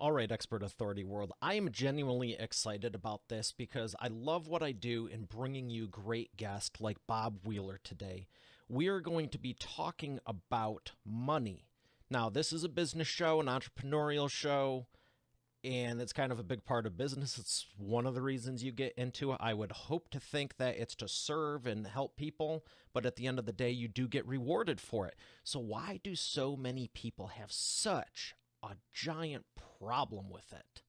All right, Expert Authority World. I am genuinely excited about this because I love what I do in bringing you great guests like Bob Wheeler today. We are going to be talking about money. Now, this is a business show, an entrepreneurial show, and it's kind of a big part of business. It's one of the reasons you get into it. I would hope to think that it's to serve and help people, but at the end of the day, you do get rewarded for it. So why do so many people have such a giant problem with it?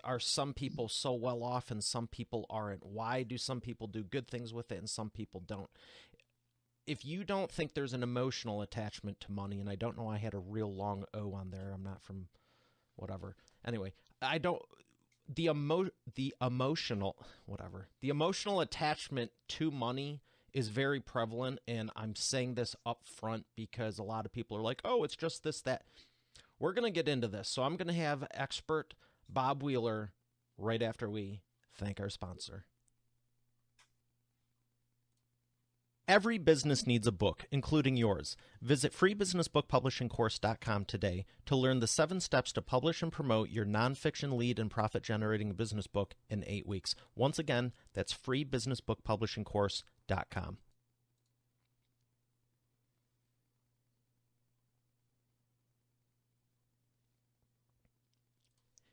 Are some people so well off and some people aren't? Why do some people do good things with it and some people don't? If you don't think there's an emotional attachment to money, and I don't know, I had a real long O on there. I'm not from whatever. Anyway, I don't the emotional attachment to money is very prevalent, and I'm saying this up front because a lot of people are like, "Oh, it's just this that." We're going to get into this. So I'm going to have expert Bob Wheeler right after we thank our sponsor. Every business needs a book, including yours. Visit freebusinessbookpublishingcourse.com today to learn the 7 steps to publish and promote your nonfiction lead and profit-generating business book in 8 weeks. Once again, that's freebusinessbookpublishingcourse.com.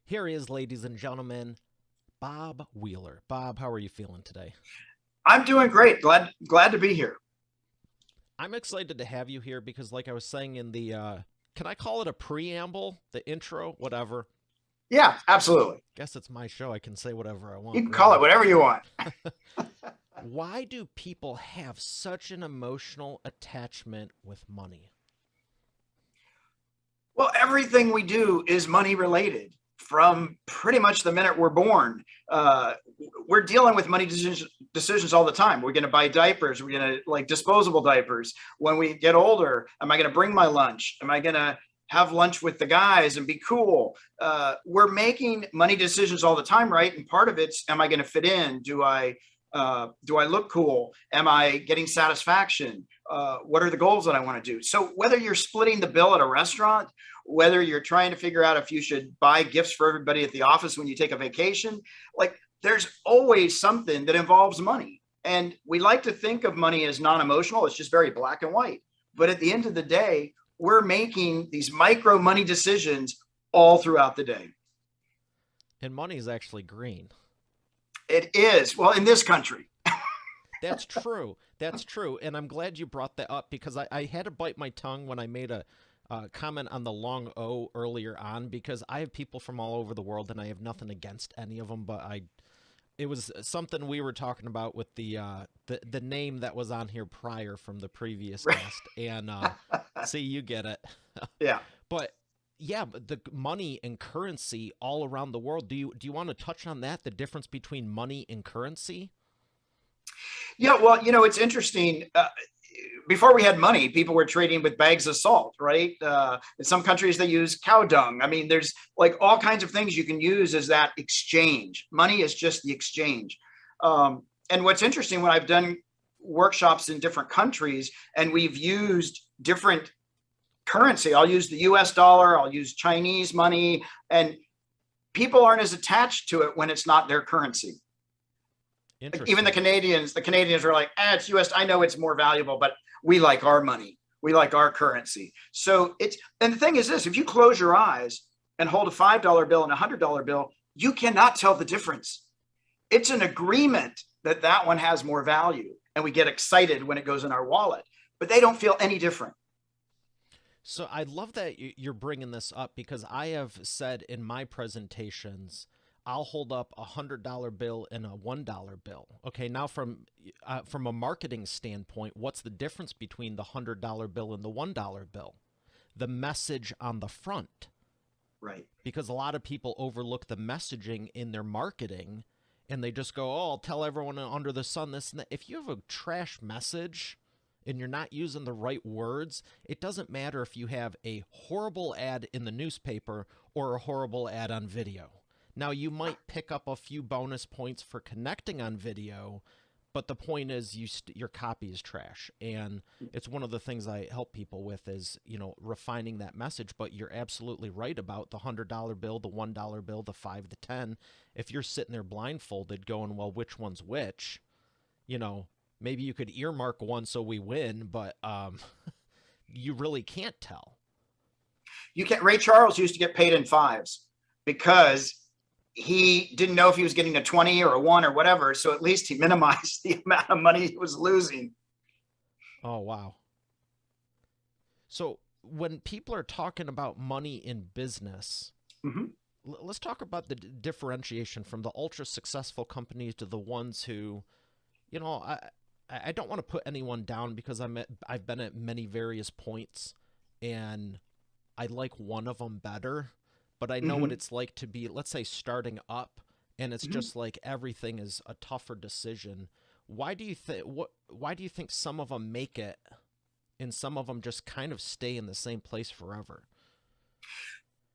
Here he is, ladies and gentlemen, Bob Wheeler. Bob, how are you feeling today? I'm doing great. Glad to be here. I'm excited to have you here because, like I was saying in the, can I call it a preamble, the intro, whatever? Yeah, absolutely. Guess it's my show. I can say whatever I want. You can call it whatever you want. Why do people have such an emotional attachment with money? Well, everything we do is money related. From pretty much the minute we're born, we're dealing with money decisions all the time. We're going to buy diapers. We're going to like disposable diapers. When we get older, am I going to bring my lunch? Am I going to have lunch with the guys and be cool? We're making money decisions all the time, right? And part of it's, am I going to fit in? Do I look cool? Am I getting satisfaction? What are the goals that I want to do? So whether you're splitting the bill at a restaurant, whether you're trying to figure out if you should buy gifts for everybody at the office when you take a vacation, like there's always something that involves money. And we like to think of money as non-emotional. It's just very black and white. But at the end of the day, we're making these micro money decisions all throughout the day. And money is actually green. It is. Well, in this country. That's true. That's true. And I'm glad you brought that up because I had to bite my tongue when I made a comment on the long O earlier on, because I have people from all over the world and I have nothing against any of them, but it was something we were talking about with the name that was on here prior from the previous guest. And see, you get it. Yeah. But yeah, the money and currency all around the world. Do you want to touch on that? The difference between money and currency? Yeah, well, it's interesting. Before we had money, people were trading with bags of salt, right? In some countries, they use cow dung. I mean, there's like all kinds of things you can use as that exchange. Money is just the exchange. And what's interesting, when I've done workshops in different countries and we've used different currency, I'll use the US dollar, I'll use Chinese money, and people aren't as attached to it when it's not their currency. Even the Canadians are like, it's US. I know it's more valuable, but we like our money. We like our currency. So and the thing is this, if you close your eyes and hold a $5 bill and a $100 bill, you cannot tell the difference. It's an agreement that one has more value. And we get excited when it goes in our wallet, but they don't feel any different. So I love that you're bringing this up because I have said in my presentations, I'll hold up a $100 bill and a $1 bill. Okay, now from a marketing standpoint, what's the difference between the $100 bill and the $1 bill? The message on the front. Right. Because a lot of people overlook the messaging in their marketing and they just go, oh, I'll tell everyone under the sun this and that. If you have a trash message and you're not using the right words, it doesn't matter if you have a horrible ad in the newspaper or a horrible ad on video. Now, you might pick up a few bonus points for connecting on video, but the point is your copy is trash, and it's one of the things I help people with is, refining that message. But you're absolutely right about the $100 bill, the $1 bill, the 5, the 10. If you're sitting there blindfolded going, well, which one's which, maybe you could earmark one so we win, but you really can't tell. You can't. Ray Charles used to get paid in fives because he didn't know if he was getting a 20 or a 1 or whatever. So at least he minimized the amount of money he was losing. Oh, wow. So when people are talking about money in business, let's talk about the differentiation from the ultra successful companies to the ones who, I don't want to put anyone down because I've been at many various points, and I like one of them better. But I know what it's like to be, let's say, starting up, and it's just like everything is a tougher decision. Why do you think some of them make it, and some of them just kind of stay in the same place forever?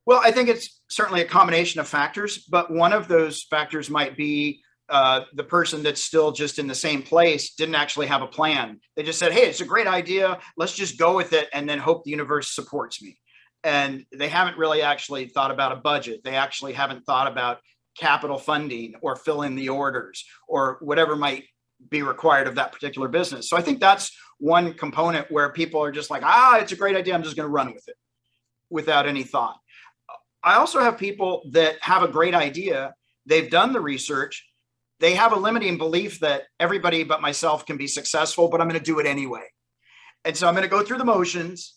Well, I think it's certainly a combination of factors, but one of those factors might be the person that's still just in the same place didn't actually have a plan. They just said, hey, it's a great idea. Let's just go with it and then hope the universe supports me. And they haven't really actually thought about a budget. They actually haven't thought about capital funding or fill in the orders or whatever might be required of that particular business. So I think that's one component where people are just like, it's a great idea. I'm just going to run with it without any thought. I also have people that have a great idea. They've done the research. They have a limiting belief that everybody but myself can be successful, but I'm going to do it anyway. And so I'm going to go through the motions,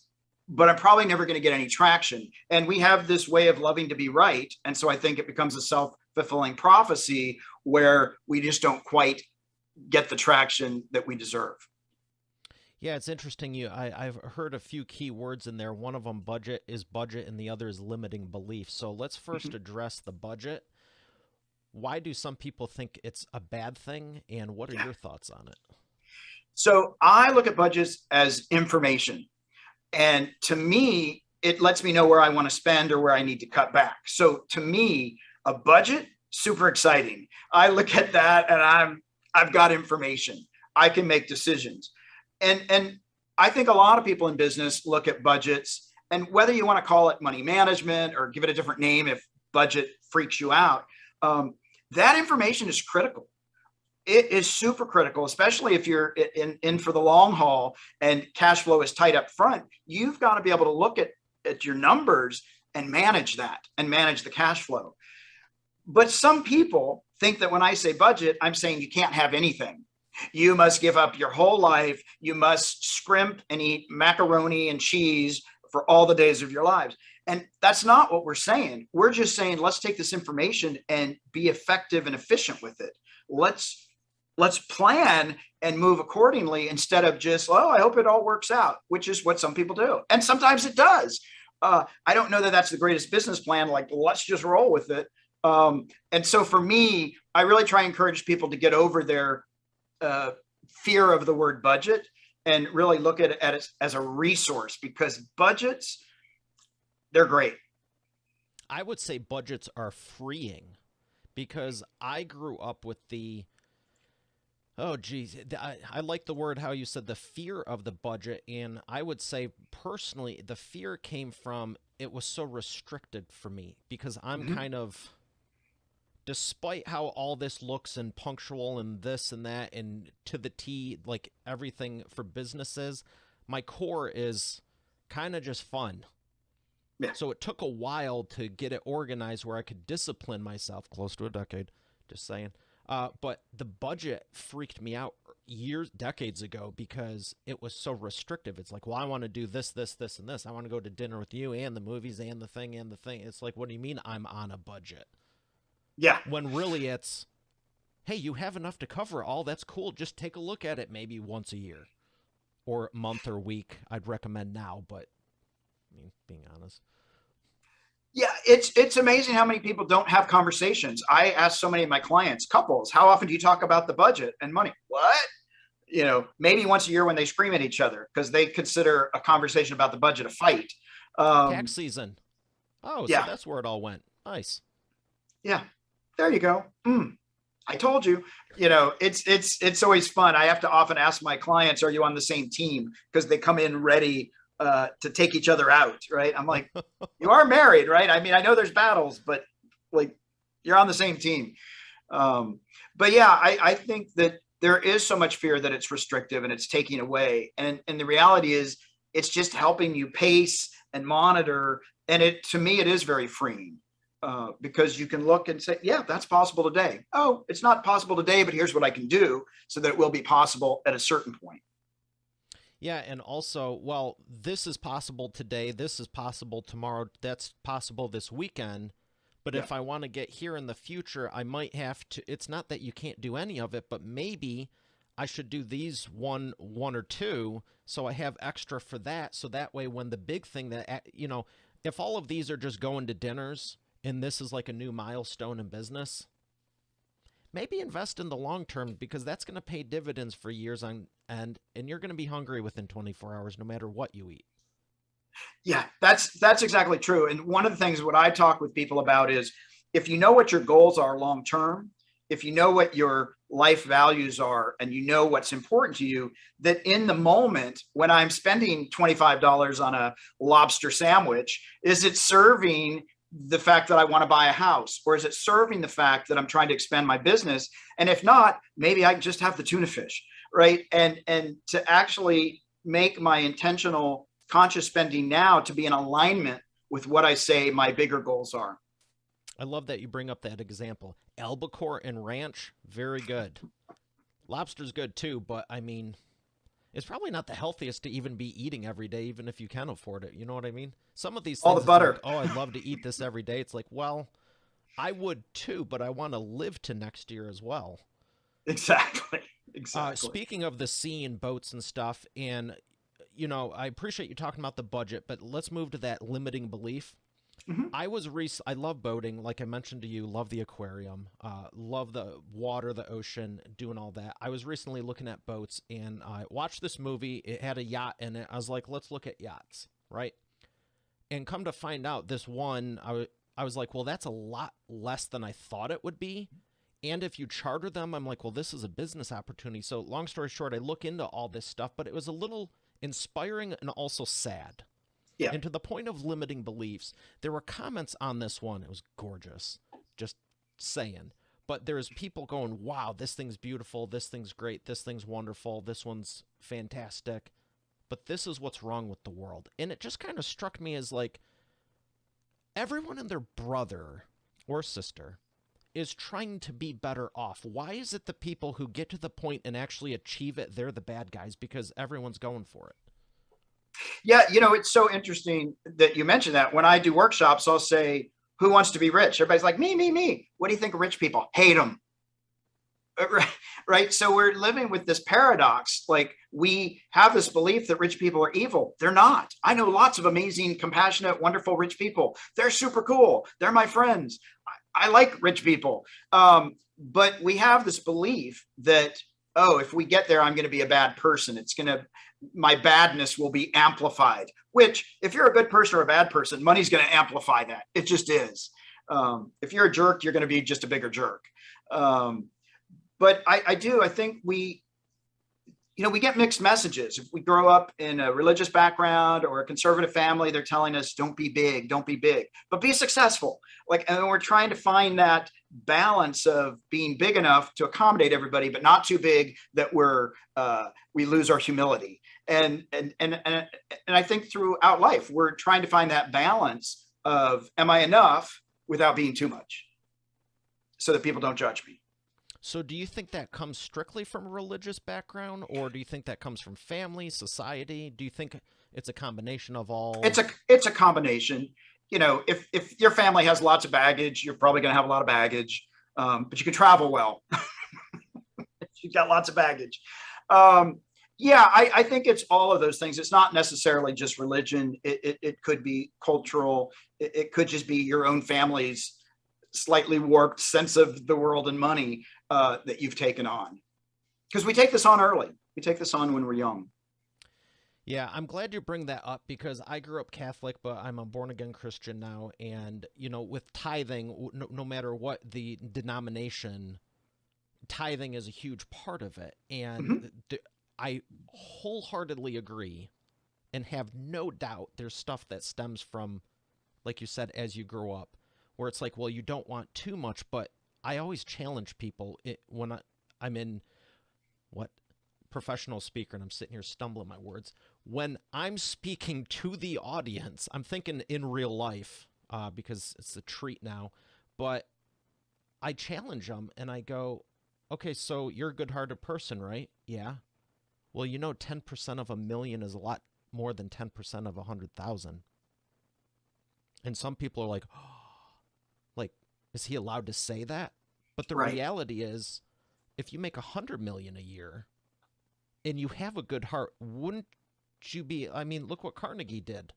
but I'm probably never going to get any traction. And we have this way of loving to be right. And so I think it becomes a self-fulfilling prophecy where we just don't quite get the traction that we deserve. Yeah, it's interesting. I've heard a few key words in there. One of them, budget, and the other is limiting belief. So let's first address the budget. Why do some people think it's a bad thing, and what are your thoughts on it? So I look at budgets as information. And to me, it lets me know where I want to spend or where I need to cut back. So to me, a budget, super exciting. I look at that and I've got information. I can make decisions. And I think a lot of people in business look at budgets, and whether you want to call it money management or give it a different name if budget freaks you out, that information is critical. It is super critical, especially if you're in for the long haul and cash flow is tight up front. You've got to be able to look at your numbers and manage that and manage the cash flow. But some people think that when I say budget, I'm saying you can't have anything. You must give up your whole life. You must scrimp and eat macaroni and cheese for all the days of your lives. And that's not what we're saying. We're just saying, let's take this information and be effective and efficient with it. Let's plan and move accordingly instead of just, I hope it all works out, which is what some people do. And sometimes it does. I don't know that that's the greatest business plan. Like, let's just roll with it. And so for me, I really try and encourage people to get over their fear of the word budget and really look at it as a resource, because budgets, they're great. I would say budgets are freeing, because I grew up with I like the word how you said the fear of the budget. And I would say personally, the fear came from it was so restricted for me, because I'm kind of, despite how all this looks and punctual and this and that and to the T, like everything for businesses, my core is kind of just fun. Yeah. So it took a while to get it organized where I could discipline myself, close to a decade, just saying. But the budget freaked me out decades ago, because it was so restrictive. It's like, well, I want to do this, this, this, and this. I want to go to dinner with you and the movies and the thing and the thing. It's like, what do you mean I'm on a budget? Yeah. When really it's, hey, you have enough to cover all. That's cool. Just take a look at it maybe once a year or month or week. I'd recommend now, but I mean, being honest. Yeah, it's amazing how many people don't have conversations. I ask so many of my clients, couples, how often do you talk about the budget and money? What? Maybe once a year when they scream at each other because they consider a conversation about the budget a fight. Tax season. Oh, yeah. So that's where it all went. Nice. Yeah, there you go. I told you, it's always fun. I have to often ask my clients, are you on the same team? Because they come in ready to take each other out, right? I'm like, you are married, right? I mean, I know there's battles, but like you're on the same team. But yeah, I think that there is so much fear that it's restrictive and it's taking away. And the reality is it's just helping you pace and monitor. And to me, it is very freeing. Because you can look and say, yeah, that's possible today. Oh, it's not possible today, but here's what I can do so that it will be possible at a certain point. Yeah, and also, well, this is possible today, this is possible tomorrow, that's possible this weekend. But Yeah. if I want to get here in the future, I might have to. It's not that you can't do any of it, but maybe I should do these one or two, so I have extra for that. So that way, when the big thing that if all of these are just going to dinners, and this is like a new milestone in business, maybe invest in the long term because that's going to pay dividends for years on end, and you're going to be hungry within 24 hours no matter what you eat. Yeah, that's exactly true. And one of the things what I talk with people about is if you know what your goals are long term, if you know what your life values are and you know what's important to you, that in the moment when I'm spending $25 on a lobster sandwich, is it serving the fact that I want to buy a house, or is it serving the fact that I'm trying to expand my business? And if not, maybe I can just have the tuna fish, right? And to actually make my intentional conscious spending now to be in alignment with what I say my bigger goals are. I love that you bring up that example. Albacore and ranch, very good. Lobster's good too, but I mean, it's probably not the healthiest to even be eating every day, even if you can afford it. You know what I mean? Some of these All things, the it's like, butter. oh, I'd love to eat this every day. It's like, well, I would too, but I want to live to next year as well. Exactly. Exactly. Speaking of the sea and boats and stuff, and I appreciate you talking about the budget, but let's move to that limiting belief. Mm-hmm. I love boating, like I mentioned to you. Love the aquarium. Love the water, the ocean, doing all that. I was recently looking at boats, and I watched this movie. It had a yacht in it. I was like, let's look at yachts, right? And come to find out, this one, I was like, well, that's a lot less than I thought it would be. And if you charter them, I'm like, well, this is a business opportunity. So long story short, I look into all this stuff, but it was a little inspiring and also sad. Yeah. And to the point of limiting beliefs, there were comments on this one. It was gorgeous. Just saying. But there's people going, wow, this thing's beautiful. This thing's great. This thing's wonderful. This one's fantastic. But this is what's wrong with the world. And it just kind of struck me as like everyone and their brother or sister is trying to be better off. Why is it the people who get to the point and actually achieve it, they're the bad guys? Because everyone's going for it. Yeah. It's so interesting that you mentioned that. When I do workshops, I'll say, who wants to be rich? Everybody's like, me, me, me. What do you think of rich people? Hate them. Right. So we're living with this paradox. Like we have this belief that rich people are evil. They're not. I know lots of amazing, compassionate, wonderful rich people. They're super cool. They're my friends. I like rich people. But we have this belief that, oh, if we get there, I'm going to be a bad person. My badness will be amplified, which if you're a good person or a bad person, money's going to amplify that. It just is. If you're a jerk, you're going to be just a bigger jerk. But I think we get mixed messages. If we grow up in a religious background or a conservative family, they're telling us, don't be big, but be successful. And we're trying to find that balance of being big enough to accommodate everybody, but not too big that we lose our humility. And I think throughout life, we're trying to find that balance of, am I enough without being too much so that people don't judge me? So do you think that comes strictly from a religious background, or do you think that comes from family, society? Do you think it's a combination of all? It's a combination. If your family has lots of baggage, you're probably going to have a lot of baggage, but you can travel well. You've got lots of baggage. Yeah, I think it's all of those things. It's not necessarily just religion. It could be cultural. It could just be your own family's slightly warped sense of the world and money that you've taken on. Because we take this on early. We take this on when we're young. Yeah, I'm glad you bring that up because I grew up Catholic, but I'm a born-again Christian now. And, with tithing, no matter what the denomination, tithing is a huge part of it. Mhm. And I wholeheartedly agree and have no doubt there's stuff that stems from, like you said, as you grow up, where it's like, well, you don't want too much. But I always challenge people when I'm in what professional speaker, and I'm sitting here stumbling my words. When I'm speaking to the audience, I'm thinking in real life because it's a treat now. But I challenge them and I go, okay, so you're a good hearted person, right? Yeah. Well, 10% of a million is a lot more than 10% of 100,000. And some people are like, oh, like, is he allowed to say that? But the Right. reality is, if you make 100 million a year and you have a good heart, wouldn't you be? I mean, look what Carnegie did.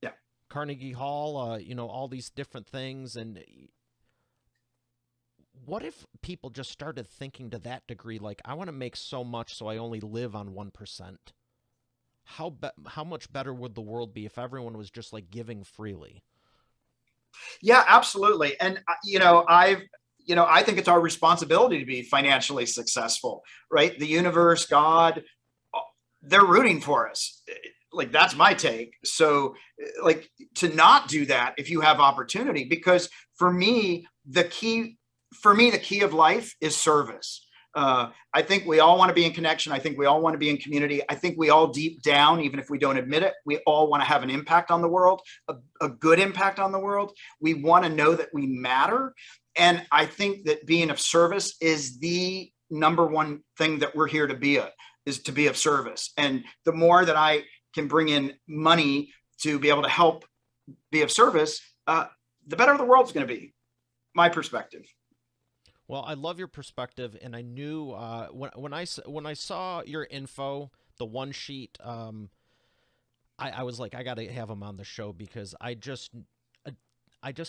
Yeah. Carnegie Hall, all these different things. And what if people just started thinking to that degree, like, I want to make so much so I only live on 1%? How much better would the world be if everyone was just like giving freely? Yeah, absolutely. And I think it's our responsibility to be financially successful, right? The universe, God, they're rooting for us. Like, that's my take. So, like, to not do that if you have opportunity, because for me, the key of life is service. I think we all want to be in connection. I think we all want to be in community. I think we all deep down, even if we don't admit it, we all want to have an impact on the world, a good impact on the world. We want to know that we matter. And I think that being of service is the number one thing that we're here to be is to be of service. And the more that I can bring in money to be able to help be of service, the better the world's going to be. My perspective. Well, I love your perspective, and I knew when I saw your info, the one sheet, I was like, I got to have him on the show because I just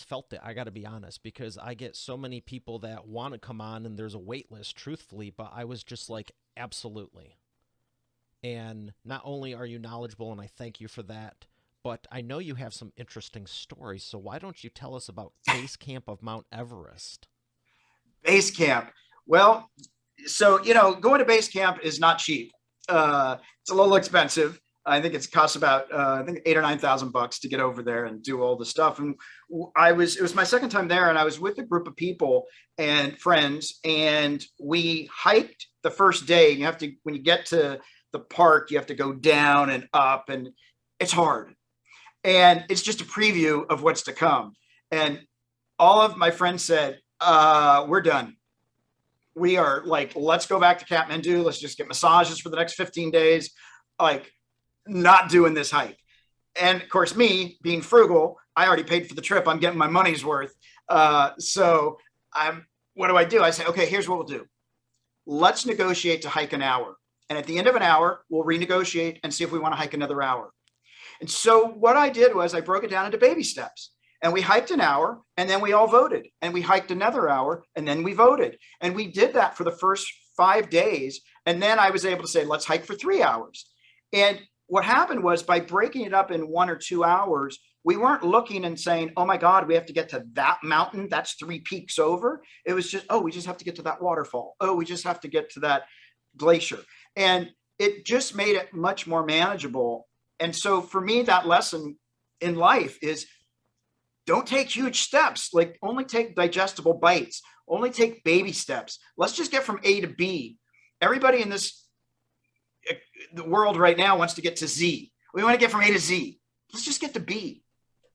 felt it. I got to be honest because I get so many people that want to come on, and there's a wait list, truthfully. But I was just like, absolutely. And not only are you knowledgeable, and I thank you for that, but I know you have some interesting stories. So why don't you tell us about Base Camp of Mount Everest? Base camp. Well, so going to base camp is not cheap. It's a little expensive. I think it's costs about I think $8,000 or $9,000 to get over there and do all the stuff. And it was my second time there, and I was with a group of people and friends, and we hiked the first day. You have to, when you get to the park, you have to go down and up, and it's hard. And it's just a preview of what's to come. And all of my friends said, we're done. We are like, let's go back to Kathmandu. Let's just get massages for the next 15 days. Like, not doing this hike. And of course, me being frugal, I already paid for the trip. I'm getting my money's worth. So what do I do? I say, okay, here's what we'll do. Let's negotiate to hike an hour. And at the end of an hour, we'll renegotiate and see if we want to hike another hour. And so what I did was I broke it down into baby steps. And we hiked an hour, and then we all voted. And we hiked another hour, and then we voted. And we did that for the first 5 days. And then I was able to say, let's hike for 3 hours. And what happened was, by breaking it up in 1 or 2 hours, we weren't looking and saying, oh my God, we have to get to that mountain. That's 3 peaks over. It was just, oh, we just have to get to that waterfall. Oh, we just have to get to that glacier. And it just made it much more manageable. And so for me, that lesson in life is, don't take huge steps. Like, only take digestible bites. Only take baby steps. Let's just get from A to B. Everybody in the world right now wants to get to Z. We want to get from A to Z. Let's just get to B.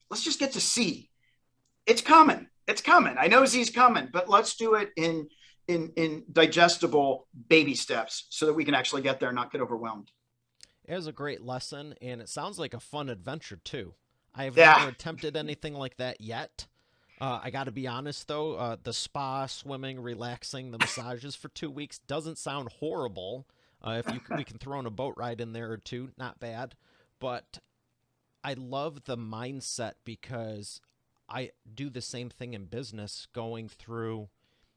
Let's just get to C. It's coming. It's coming. I know Z's coming, but let's do it in digestible baby steps so that we can actually get there and not get overwhelmed. It was a great lesson, and it sounds like a fun adventure too. I have Yeah. never attempted anything like that yet. I got to be honest, though, the spa, swimming, relaxing, the massages for 2 weeks doesn't sound horrible. If we can throw in a boat ride in there or two, not bad. But I love the mindset because I do the same thing in business, going through,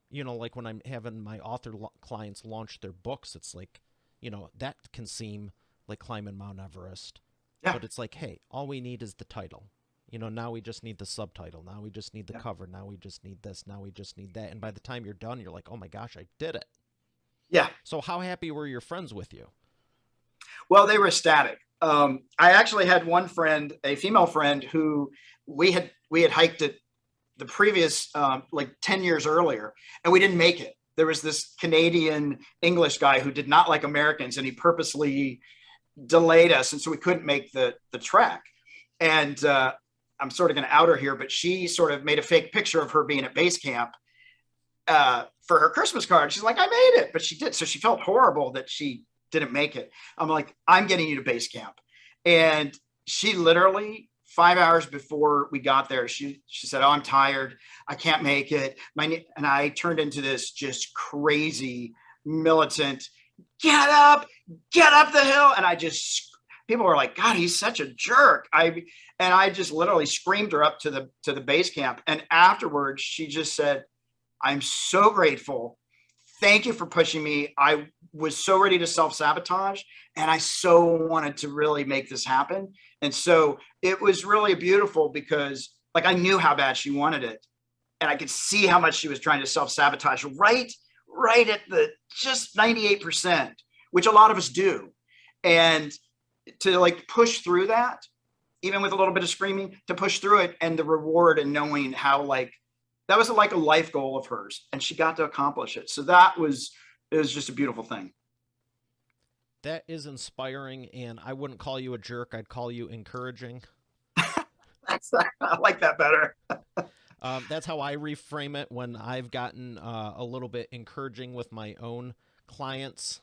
like when I'm having my author clients launch their books, it's like, that can seem like climbing Mount Everest. Yeah. But it's like, hey, all we need is the title. Now we just need the subtitle. Now we just need the cover. Now we just need this. Now we just need that. And by the time you're done, you're like, oh my gosh, I did it. Yeah. So how happy were your friends with you? Well, they were ecstatic. I actually had one friend, a female friend, who we had hiked it the previous like 10 years earlier, and we didn't make it. There was this Canadian English guy who did not like Americans, and he purposely delayed us, and so we couldn't make the trek. And I'm sort of going to out her here, but she sort of made a fake picture of her being at base camp for her Christmas card. She's like, I made it, but she did. So she felt horrible that she didn't make it. I'm like, I'm getting you to base camp. And she literally 5 hours before we got there, she said, oh, I'm tired. I can't make it. And I turned into this just crazy militant, get up the hill. And people were like, God, he's such a jerk. And I just literally screamed her up to the base camp. And afterwards she just said, I'm so grateful. Thank you for pushing me. I was so ready to self-sabotage, and I so wanted to really make this happen. And so it was really beautiful because like I knew how bad she wanted it, and I could see how much she was trying to self-sabotage right at the just 98%, which a lot of us do. And to like push through that, even with a little bit of screaming, to push through it, and the reward and knowing how like that was like a life goal of hers, and she got to accomplish it. So it was just a beautiful thing. That is inspiring, and I wouldn't call you a jerk. I'd call you encouraging. I like that better. That's how I reframe it when I've gotten a little bit encouraging with my own clients.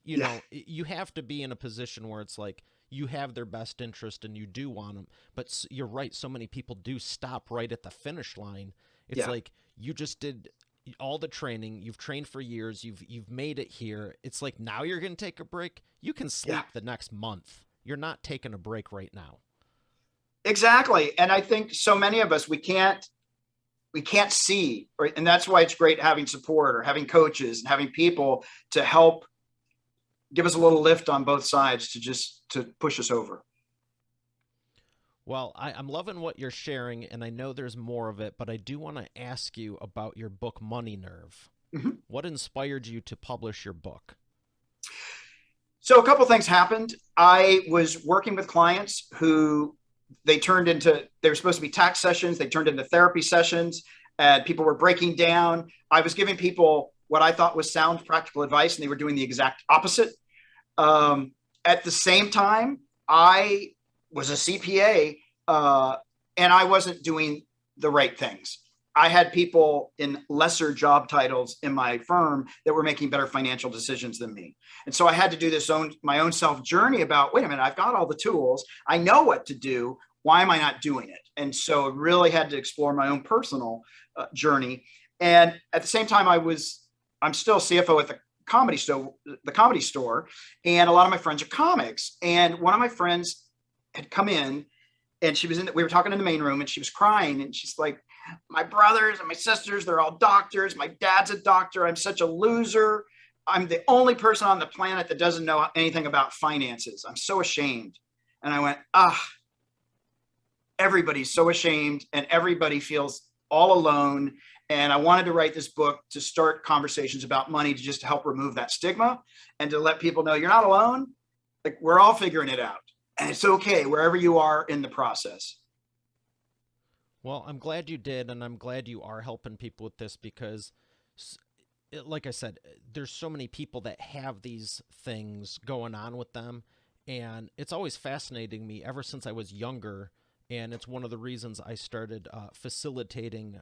You know, you have to be in a position where it's like you have their best interest and you do want them. But you're right. So many people do stop right at the finish line. It's like you just did all the training. You've trained for years. You've made it here. It's like now you're going to take a break. You can sleep the next month. You're not taking a break right now. Exactly. And I think so many of us, we can't see, right? And that's why it's great having support or having coaches and having people to help give us a little lift on both sides to push us over. Well, I'm loving what you're sharing, and I know there's more of it, but I do want to ask you about your book, Money Nerve. Mm-hmm. What inspired you to publish your book? So a couple things happened. I was working with clients who they were supposed to be tax sessions. They turned into therapy sessions, and people were breaking down. I was giving people what I thought was sound practical advice, and they were doing the exact opposite. At the same time, I was a CPA, and I wasn't doing the right things. I had people in lesser job titles in my firm that were making better financial decisions than me. And so I had to do my own self journey about, wait a minute, I've got all the tools. I know what to do. Why am I not doing it? And so I really had to explore my own personal journey. And at the same time, I'm still CFO at the comedy store. And a lot of my friends are comics. And one of my friends had come in, and we were talking in the main room, and she was crying, and she's like, my brothers and my sisters, they're all doctors. My dad's a doctor. I'm such a loser. I'm the only person on the planet that doesn't know anything about finances. I'm so ashamed. And I went, everybody's so ashamed, and everybody feels all alone. And I wanted to write this book to start conversations about money, to just help remove that stigma and to let people know you're not alone. Like, we're all figuring it out. And it's okay wherever you are in the process. Well, I'm glad you did, and I'm glad you are helping people with this because, like I said, there's so many people that have these things going on with them, and it's always fascinating me ever since I was younger, and it's one of the reasons I started facilitating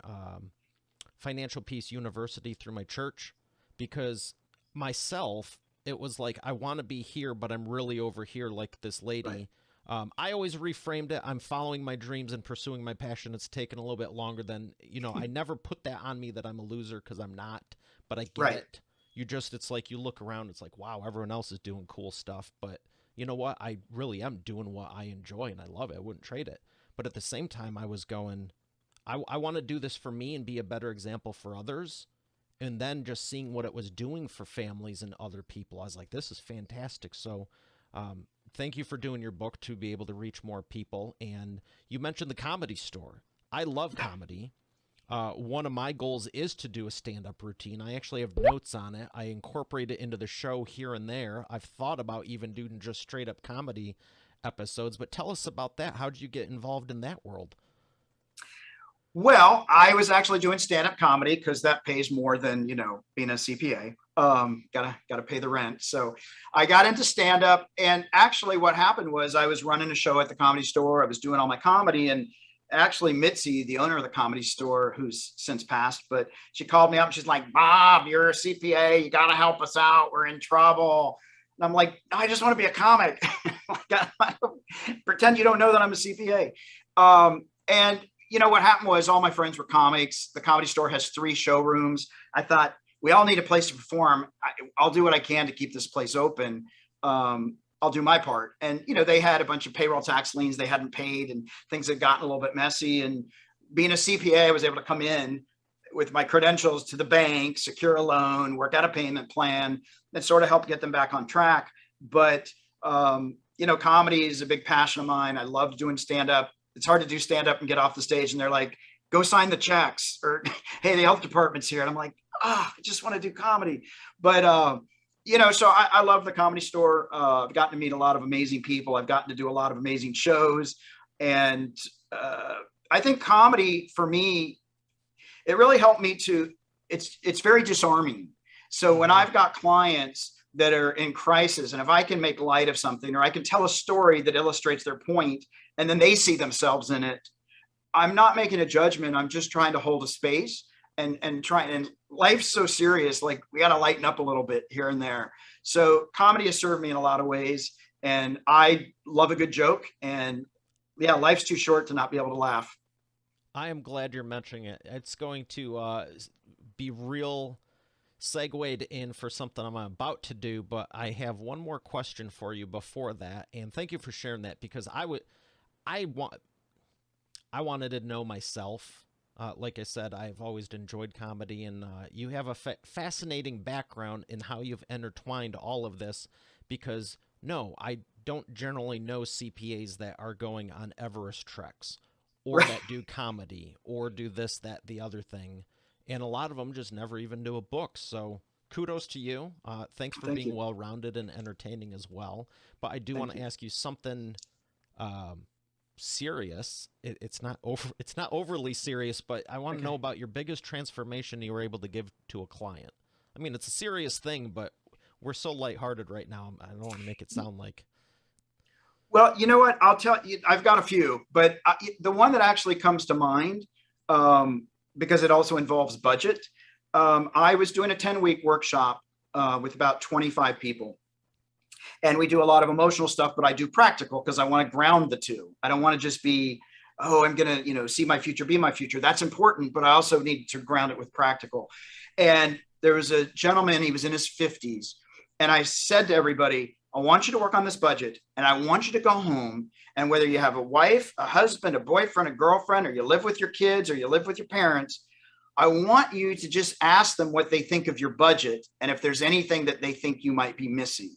Financial Peace University through my church, because myself, it was like, I want to be here, but I'm really over here like this lady. Right. I always reframed it. I'm following my dreams and pursuing my passion. It's taken a little bit longer than, I never put that on me that I'm a loser, because I'm not, but I get it. It's like you look around, it's like, wow, everyone else is doing cool stuff. But you know what? I really am doing what I enjoy, and I love it. I wouldn't trade it. But at the same time, I was going, I want to do this for me and be a better example for others. And then just seeing what it was doing for families and other people, I was like, this is fantastic. So thank you for doing your book to be able to reach more people. And you mentioned the Comedy Store. I love comedy. One of my goals is to do a stand-up routine. I actually have notes on it. I incorporate it into the show here and there. I've thought about even doing just straight-up comedy episodes, but tell us about that. How did you get involved in that world? Well, I was actually doing stand-up comedy because that pays more than, being a CPA. Gotta pay the rent. So I got into stand-up, and actually what happened was I was running a show at the Comedy Store. I was doing all my comedy, and actually Mitzi, the owner of the Comedy Store, who's since passed, but she called me up and she's like, Bob, you're a CPA. You got to help us out. We're in trouble. And I'm like, no, I just want to be a comic. Pretend you don't know that I'm a CPA. And what happened was all my friends were comics. The Comedy Store has 3 showrooms. I thought we all need a place to perform. I'll do what I can to keep this place open. I'll do my part. And, they had a bunch of payroll tax liens they hadn't paid, and things had gotten a little bit messy. And being a CPA, I was able to come in with my credentials to the bank, secure a loan, work out a payment plan, and sort of help get them back on track. But, comedy is a big passion of mine. I love doing stand-up. It's hard to do stand-up and get off the stage and they're like, go sign the checks, or, hey, the health department's here. And I'm like, I just want to do comedy. But, so I love the Comedy Store. I've gotten to meet a lot of amazing people. I've gotten to do a lot of amazing shows. And I think comedy for me, it really helped me it's very disarming. So when I've got clients that are in crisis, and if I can make light of something, or I can tell a story that illustrates their point, and then they see themselves in it, I'm not making a judgment. I'm just trying to hold a space and try. And life's so serious, like we got to lighten up a little bit here and there. So comedy has served me in a lot of ways, and I love a good joke. And yeah, life's too short to not be able to laugh. I am glad you're mentioning it. It's going to be real segued in for something I'm about to do, but I have one more question for you before that. And thank you for sharing that, because I wanted to know myself. Like I said, I've always enjoyed comedy, and you have a fascinating background in how you've intertwined all of this, because no, I don't generally know CPAs that are going on Everest treks, or that do comedy, or do this, that, the other thing. And a lot of them just never even do a book. So kudos to you. Thanks for being well-rounded and entertaining as well. But I do want to ask you something serious. It's not overly serious, but I want to know about your biggest transformation you were able to give to a client. I mean, it's a serious thing, but we're so lighthearted right now. I don't want to make it sound like. Well, you know what? I'll tell you, I've got a few, but the one that actually comes to mind, because it also involves budget. I was doing a 10-week workshop with about 25 people. And we do a lot of emotional stuff, but I do practical because I want to ground the two. I don't want to just be, I'm going to, see my future, be my future. That's important, but I also need to ground it with practical. And there was a gentleman, he was in his 50s. And I said to everybody, I want you to work on this budget, and I want you to go home. And whether you have a wife, a husband, a boyfriend, a girlfriend, or you live with your kids, or you live with your parents, I want you to just ask them what they think of your budget, and if there's anything that they think you might be missing.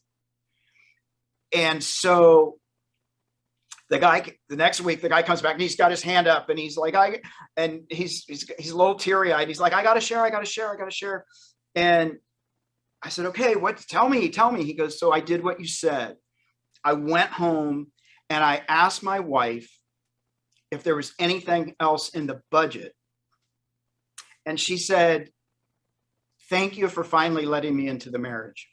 And so the next week, the guy comes back and he's got his hand up, and he's like, he's a little teary eyed. He's like, I got to share. And I said, okay, tell me. He goes, so I did what you said. I went home and I asked my wife if there was anything else in the budget. And she said, thank you for finally letting me into the marriage.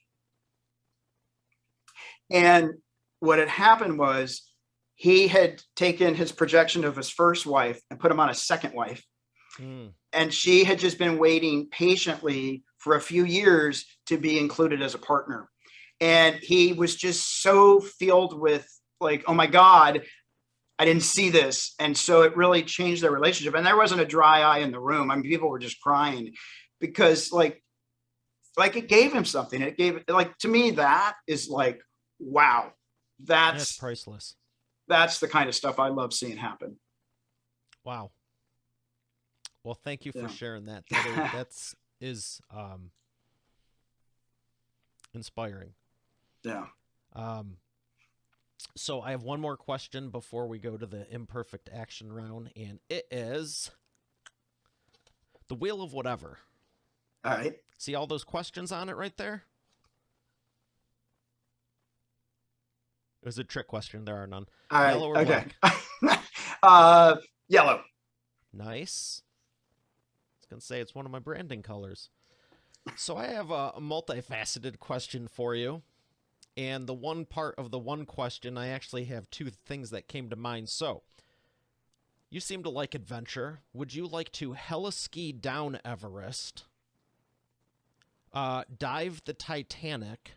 And what had happened was he had taken his projection of his first wife and put him on a second wife. And she had just been waiting patiently for a few years to be included as a partner. And he was just so filled with like, oh my God, I didn't see this. And so it really changed their relationship. And there wasn't a dry eye in the room. I mean, people were just crying because like it gave him something. It gave, like, to me, that is like, wow, that's priceless. That's the kind of stuff I love seeing happen. Wow. Well, thank you for sharing that. That's inspiring. Yeah. So I have one more question before we go to the imperfect action round, and it is the Wheel of Whatever. All right. See all those questions on it right there? It was a trick question. There are none. All right. Yellow or Okay. black? Yellow. Nice. I was going to say it's one of my branding colors. So I have a multifaceted question for you. And the one part of the one question, I actually have two things that came to mind. So, you seem to like adventure. Would you like to heliski down Everest, dive the Titanic,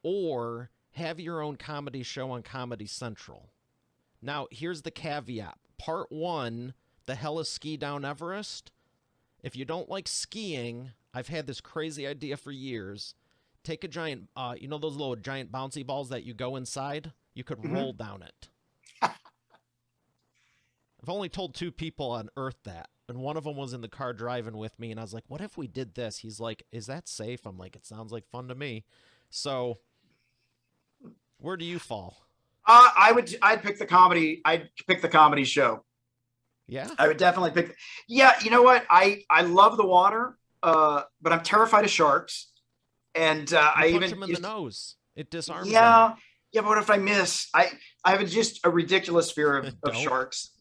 or have your own comedy show on Comedy Central? Now, here's the caveat. Part one, the heliski down Everest. If you don't like skiing, I've had this crazy idea for years. Take a giant, you know those little giant bouncy balls that you go inside? You could roll down it. I've only told 2 people on Earth that, and one of them was in the car driving with me, and I was like, what if we did this? He's like, is that safe? I'm like, it sounds like fun to me. So, where do you fall? I'd pick the comedy. I'd pick the comedy show. Yeah? I would definitely pick. Yeah, you know what? I love the water, but I'm terrified of sharks. And I punch even him in the nose. It disarms yeah, them. yeah. But what if I miss? I have just a ridiculous fear of sharks.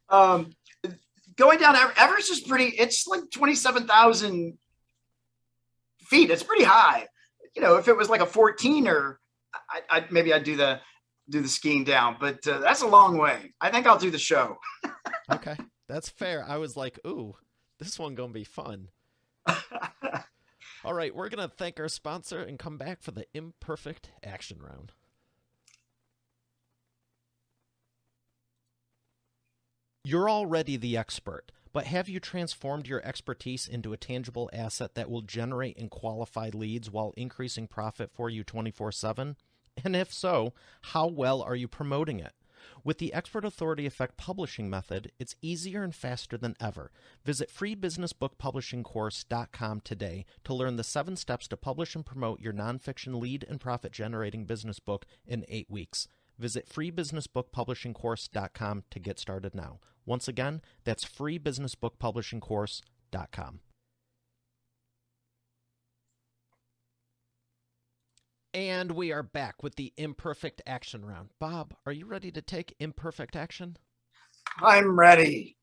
Going down Everest is pretty. It's like 27,000 feet. It's pretty high. You know, if it was like a 14 or maybe I'd do the skiing down, but that's a long way. I think I'll do the show. Okay, that's fair. I was like, ooh, this one gonna be fun. All right, we're going to thank our sponsor and come back for the imperfect action round. You're already the expert, but have you transformed your expertise into a tangible asset that will generate and qualify leads while increasing profit for you 24/7? And if so, how well are you promoting it? With the Expert Authority Effect publishing method, it's easier and faster than ever. Visit freebusinessbookpublishingcourse.com today to learn the 7 steps to publish and promote your nonfiction lead and profit-generating business book in 8 weeks. Visit freebusinessbookpublishingcourse.com to get started now. Once again, that's freebusinessbookpublishingcourse.com. And we are back with the imperfect action round. Bob, are you ready to take imperfect action? I'm ready.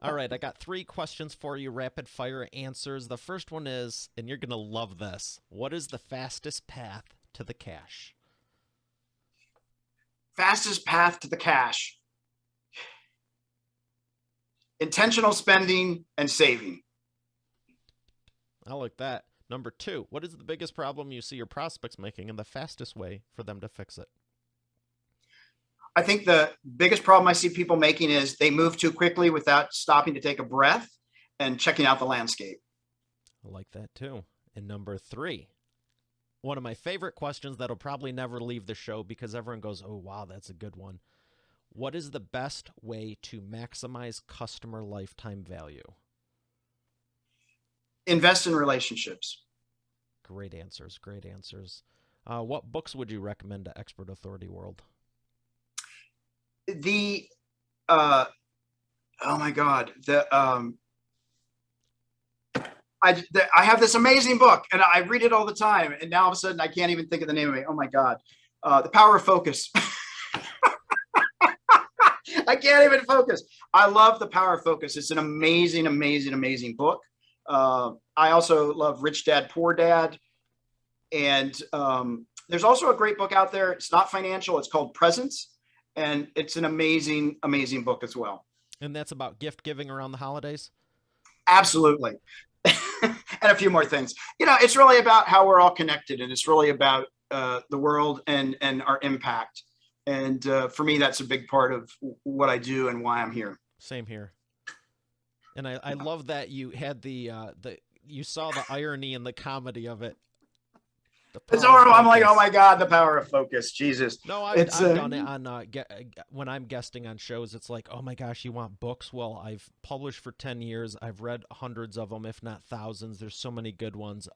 All right, I got 3 questions for you, rapid fire answers. The first one is, and you're going to love this, what is the fastest path to the cash? Fastest path to the cash. Intentional spending and saving. I like that. Number 2, what is the biggest problem you see your prospects making and the fastest way for them to fix it? I think the biggest problem I see people making is they move too quickly without stopping to take a breath and checking out the landscape. I like that too. And number 3, one of my favorite questions that'll probably never leave the show because everyone goes, oh, wow, that's a good one. What is the best way to maximize customer lifetime value? Invest in relationships. Great answers. Great answers. What books would you recommend to Expert Authority World? Oh my God, I have this amazing book and I read it all the time, and now all of a sudden I can't even think of the name of it. Oh my God, The Power of Focus. I can't even focus. I love The Power of Focus. It's an amazing, amazing, amazing book. I also love Rich Dad, Poor Dad. And there's also a great book out there. It's not financial. It's called Presence. And it's an amazing, amazing book as well. And that's about gift giving around the holidays? Absolutely. And a few more things. You know, it's really about how we're all connected, and it's really about the world and our impact. And for me, that's a big part of what I do and why I'm here. Same here. And I love that you had you saw the irony and the comedy of it. It's horrible. I'm like, oh my God, The Power of Focus. Jesus. No, I've done it on when I'm guesting on shows. It's like, oh my gosh, you want books? Well, I've published for 10 years. I've read hundreds of them, if not thousands. There's so many good ones.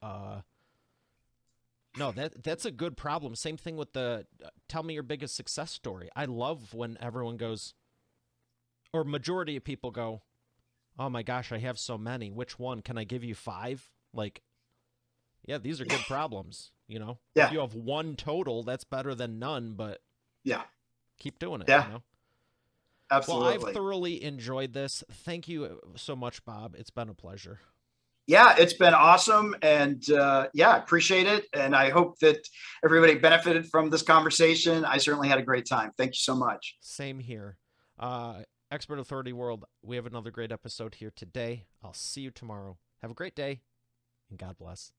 No, that's a good problem. Same thing with the tell me your biggest success story. I love when everyone goes, or majority of people go, oh my gosh, I have so many. Which one? Can I give you 5? Like, yeah, these are good problems. You know, if Yeah. you have one total, that's better than none, but Yeah. keep doing it, Yeah. you know? Well, I've Absolutely. thoroughly enjoyed this. Thank you so much, Bob. It's been a pleasure. Yeah, it's been awesome. And yeah, I appreciate it. And I hope that everybody benefited from this conversation. I certainly had a great time. Thank you so much. Same here. Expert Authority World, we have another great episode here today. I'll see you tomorrow. Have a great day, and God bless.